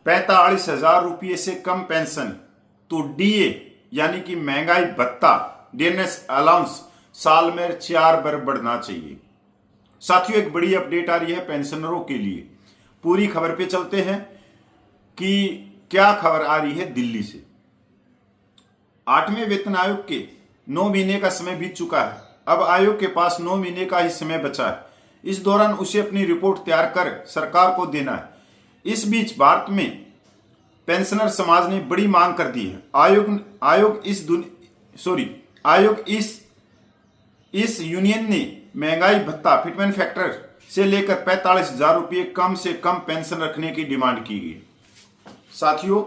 45,000 रुपये से कम पेंशन तो डीए यानी कि महंगाई भत्ता डियरनेस अलाउंस साल में 4 बार बढ़ना चाहिए। साथियों, एक बड़ी अपडेट आ रही है पेंशनरों के लिए। पूरी खबर पे चलते हैं कि क्या खबर आ रही है दिल्ली से। 8वें वेतन आयोग के 9 महीने का समय बीत चुका है। अब आयोग के पास 9 महीने का ही समय बचा है। इस दौरान उसे अपनी रिपोर्ट तैयार कर सरकार को देना है। इस बीच भारत में पेंशनर समाज ने बड़ी मांग कर दी है। आयोग इस यूनियन ने महंगाई भत्ता फिटमेंट फैक्टर से लेकर 45,000 रुपये कम से कम पेंशन रखने की डिमांड की गई। साथियों,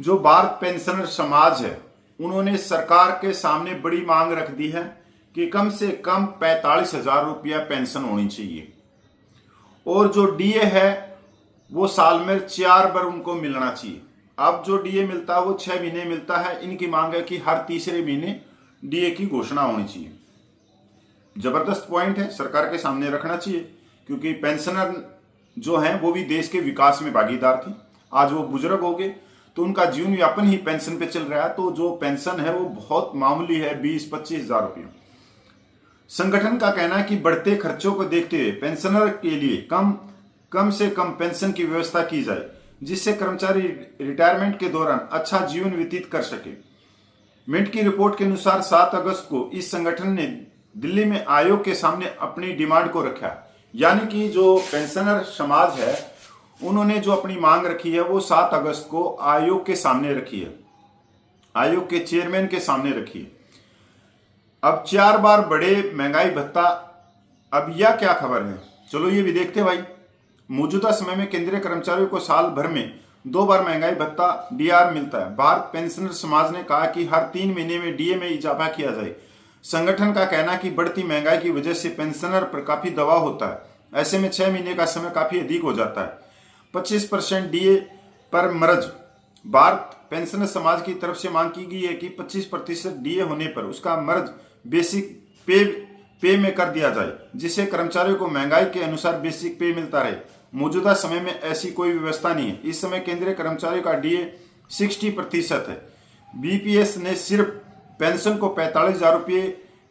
जो भारत पेंशनर समाज है उन्होंने सरकार के सामने बड़ी मांग रख दी है कि कम से कम 45,000 रुपया पेंशन होनी चाहिए और जो डीए है वो साल में 4 बार उनको मिलना चाहिए। अब जो डीए मिलता है वो 6 महीने मिलता है। इनकी मांग है कि हर तीसरे महीने डीए की घोषणा होनी चाहिए। जबरदस्त पॉइंट है, सरकार के सामने रखना चाहिए, क्योंकि पेंशनर जो हैं वो भी देश के विकास में भागीदार थे। आज वो बुजुर्ग हो गए तो उनका जीवन यापन ही पेंशन पे चल रहा है। तो जो पेंशन है वो बहुत मामूली है, 20-25 हजार रुपये। संगठन का कहना है कि बढ़ते खर्चों को देखते हुए पेंशनर के लिए कम से कम पेंशन की व्यवस्था की जाए, जिससे कर्मचारी रिटायरमेंट के दौरान अच्छा जीवन व्यतीत कर सके। मिंट की रिपोर्ट के अनुसार 7 अगस्त को इस संगठन ने दिल्ली में आयोग के सामने अपनी डिमांड को रखा। यानी कि जो पेंशनर समाज है उन्होंने जो अपनी मांग रखी है वो 7 अगस्त को आयोग के सामने रखी है, आयोग के चेयरमैन के सामने रखी है। अब 4 बार बढ़े महंगाई भत्ता। अब यह क्या खबर है, चलो ये भी देखते भाई। मौजूदा समय में केंद्रीय कर्मचारियों को साल भर में 2 बार महंगाई भत्ता डीआर मिलता है। भारत पेंशनर समाज ने कहा कि हर 3 महीने में डीए में इजाफा किया जाए। संगठन का कहना है कि बढ़ती महंगाई की वजह से पेंशनर पर काफी दबाव होता है। ऐसे में 6 महीने का समय काफी अधिक हो जाता है। 25% डीए पर मर्ज। भारत पेंशनर समाज की तरफ से मांग की गई है कि 25% डीए होने पर उसका मर्ज बेसिक पे में कर दिया जाए, जिससे कर्मचारियों को महंगाई के अनुसार बेसिक पे मिलता रहे। मौजूदा समय में ऐसी कोई व्यवस्था नहीं है। इस समय केंद्रीय कर्मचारियों का डीए 60% है। बीपीएस ने सिर्फ पेंशन को 45,000 रुपये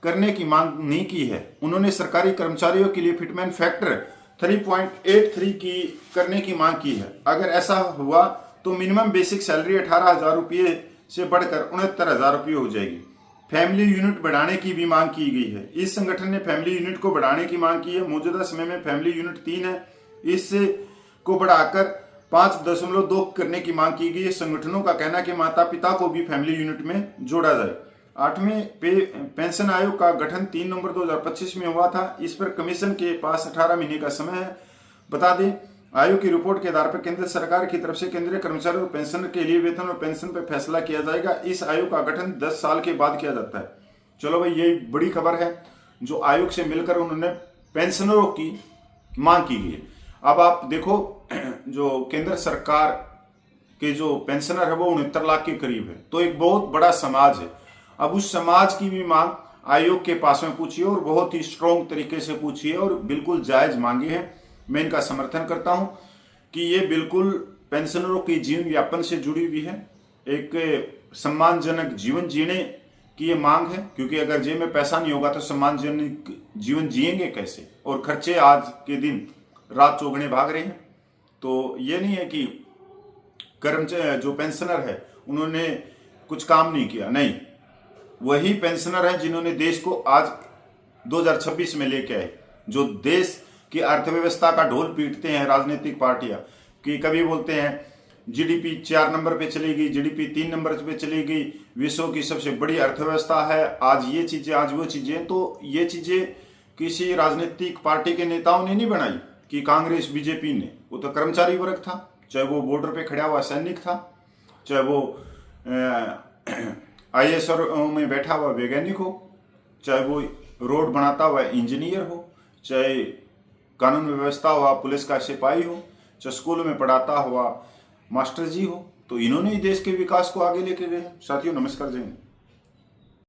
करने की मांग नहीं की है। उन्होंने सरकारी कर्मचारियों के लिए फिटमेंट फैक्टर 3.83 की करने की मांग की है। अगर ऐसा हुआ तो मिनिमम बेसिक सैलरी 18,000 रुपये से बढ़कर 69,000 रुपये हो जाएगी। फैमिली यूनिट बढ़ाने की भी मांग की गई है। इस संगठन ने फैमिली यूनिट को बढ़ाने की मांग की है। मौजूदा समय में फैमिली यूनिट 3 है, इससे को बढ़ाकर 5.2 करने की मांग की गई है। संगठनों का कहना है कि माता पिता को भी फैमिली यूनिट में जोड़ा जाए। 8वें पेंशन आयोग का गठन 3 नवंबर 2025 में हुआ था। इस पर कमीशन के पास 18 महीने का समय है। बता दें, आयोग की रिपोर्ट के आधार पर केंद्र सरकार की तरफ से केंद्रीय कर्मचारियों और पेंशन के लिए वेतन और पेंशन पर फैसला किया जाएगा। इस आयोग का गठन 10 साल के बाद किया जाता है। चलो भाई, ये बड़ी खबर है जो आयोग से मिलकर उन्होंने पेंशनरों की मांग की गई है। अब आप देखो, जो केंद्र सरकार के जो पेंशनर है वो 69 लाख के करीब है, तो एक बहुत बड़ा समाज है। अब उस समाज की भी मांग आयोग के पास में पूछिए और बहुत ही स्ट्रॉन्ग तरीके से पूछिए और बिल्कुल जायज मांगे हैं। मैं इनका समर्थन करता हूं कि ये बिल्कुल पेंशनरों की जीवन यापन से जुड़ी हुई है। एक सम्मानजनक जीवन जीने की ये मांग है, क्योंकि अगर जेब में पैसा नहीं होगा तो सम्मानजनक जीवन जिएंगे कैसे। और खर्चे आज के दिन रात चौगुने भाग रहे हैं। तो ये नहीं है कि कर्मचारी जो पेंशनर है उन्होंने कुछ काम नहीं किया, नहीं, वही पेंशनर हैं जिन्होंने देश को आज 2026 में लेके आए। जो देश की अर्थव्यवस्था का ढोल पीटते हैं राजनीतिक पार्टियां, कि कभी बोलते हैं जीडीपी 4 नंबर पे चलेगी, जीडीपी 3 नंबर पे चलेगी, विश्व की सबसे बड़ी अर्थव्यवस्था है, आज ये चीजें, आज वो चीजें। तो ये चीजें किसी राजनीतिक पार्टी के नेताओं ने नहीं बनाई कि कांग्रेस बीजेपी ने, वो तो कर्मचारी वर्ग था। चाहे वो बॉर्डर पे खड़ा हुआ सैनिक था, चाहे वो IAS में बैठा हुआ वैज्ञानिक हो, चाहे वो रोड बनाता हुआ इंजीनियर हो, चाहे कानून व्यवस्था हुआ पुलिस का सिपाही हो, चाहे स्कूल में पढ़ाता हुआ मास्टर जी हो। तो इन्होंने ही देश के विकास को आगे लेके गए। साथियों, नमस्कार, जय हिंद।